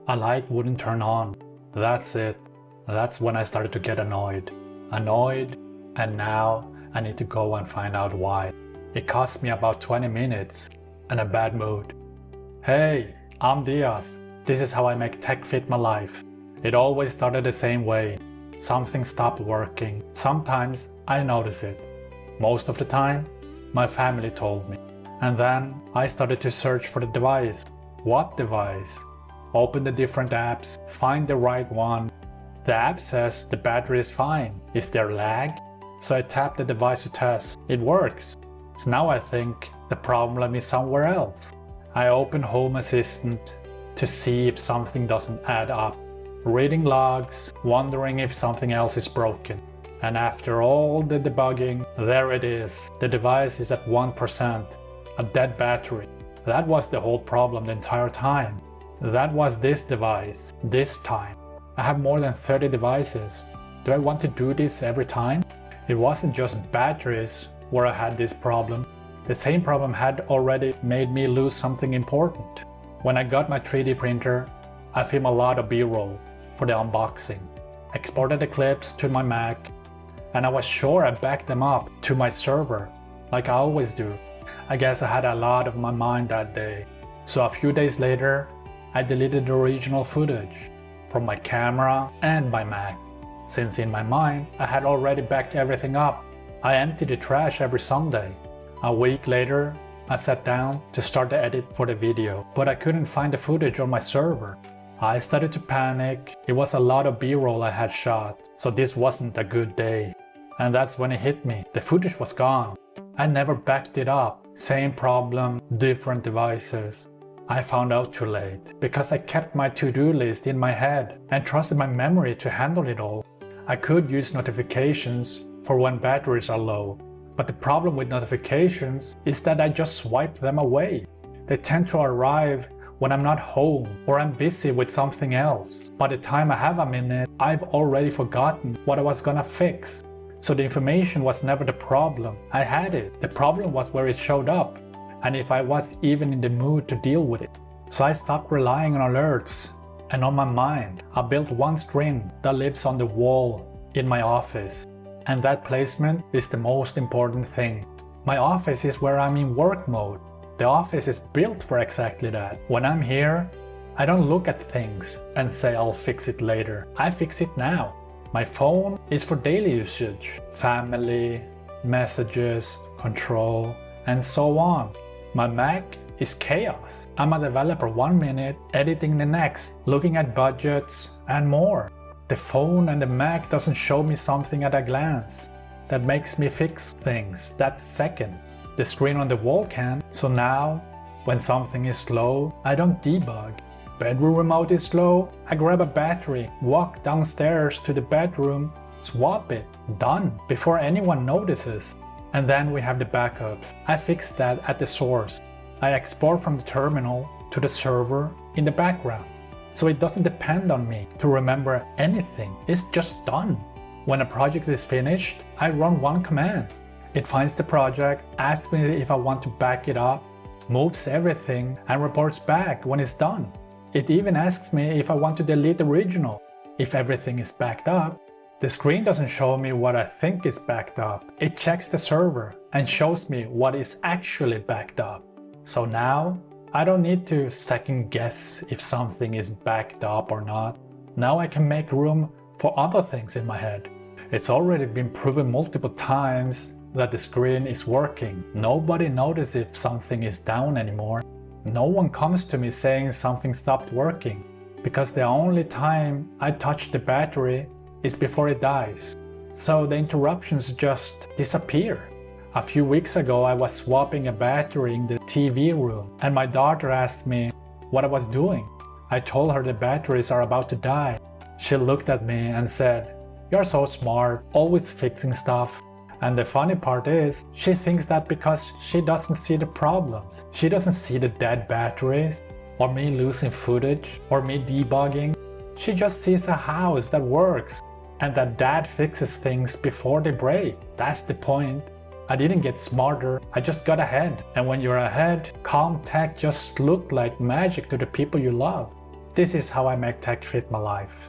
A light wouldn't turn on. That's it. That's when I started to get annoyed. And now I need to go and find out why. It cost me about 20 minutes and a bad mood. Hey, I'm Diaz. This is how I make tech fit my life. It always started the same way. Something stopped working. Sometimes I notice it. Most of the time, my family told me. And then I started to search for the device. What device? Open the different apps, find the right one. The app says the battery is fine. Is there lag? So I tap the device to test. It works. So now I think the problem is somewhere else. I open Home Assistant to see if something doesn't add up. Reading logs, wondering if something else is broken. And after all the debugging, there it is. The device is at 1%, a dead battery. That was the whole problem the entire time. That was this device, this time. I have more than 30 devices. Do I want to do this every time? It wasn't just batteries where I had this problem. The same problem had already made me lose something important. When I got my 3D printer, I filmed a lot of B-roll for the unboxing. Exported the clips to my Mac, and I was sure I backed them up to my server, like I always do. I guess I had a lot on my mind that day. So a few days later, I deleted the original footage from my camera and my Mac. Since in my mind, I had already backed everything up. I emptied the trash every Sunday. A week later, I sat down to start the edit for the video, but I couldn't find the footage on my server. I started to panic. It was a lot of B-roll I had shot, so this wasn't a good day. And that's when it hit me. The footage was gone. I never backed it up. Same problem, different devices. I found out too late, because I kept my to-do list in my head and trusted my memory to handle it all. I could use notifications for when batteries are low, but the problem with notifications is that I just swipe them away. They tend to arrive when I'm not home or I'm busy with something else. By the time I have a minute, I've already forgotten what I was gonna fix. So the information was never the problem. I had it. The problem was where it showed up, and if I was even in the mood to deal with it. So I stopped relying on alerts. And on my mind, I built one screen that lives on the wall in my office. And that placement is the most important thing. My office is where I'm in work mode. The office is built for exactly that. When I'm here, I don't look at things and say I'll fix it later. I fix it now. My phone is for daily usage, family, messages, control, and so on. My Mac is chaos. I'm a developer 1 minute, editing the next, looking at budgets and more. The phone and the Mac doesn't show me something at a glance that makes me fix things that second. The screen on the wall can. So now, when something is slow, I don't debug. Bedroom remote is slow, I grab a battery, walk downstairs to the bedroom, swap it, done, before anyone notices. And then we have the backups. I fix that at the source. I export from the terminal to the server in the background. So it doesn't depend on me to remember anything, it's just done. When a project is finished, I run one command. It finds the project, asks me if I want to back it up, moves everything, and reports back when it's done. It even asks me if I want to delete the original. If everything is backed up, the screen doesn't show me what I think is backed up. It checks the server and shows me what is actually backed up. So now, I don't need to second guess if something is backed up or not. Now I can make room for other things in my head. It's already been proven multiple times that the screen is working. Nobody notices if something is down anymore. No one comes to me saying something stopped working, because the only time I touch the battery is before it dies. So the interruptions just disappear. A few weeks ago I was swapping a battery in the TV room and my daughter asked me what I was doing. I told her the batteries are about to die. She looked at me and said, "You're so smart, always fixing stuff." And the funny part is, she thinks that because she doesn't see the problems. She doesn't see the dead batteries, or me losing footage, or me debugging. She just sees a house that works, and that dad fixes things before they break. That's the point. I didn't get smarter, I just got ahead. And when you're ahead, calm tech just looked like magic to the people you love. This is how I make tech fit my life.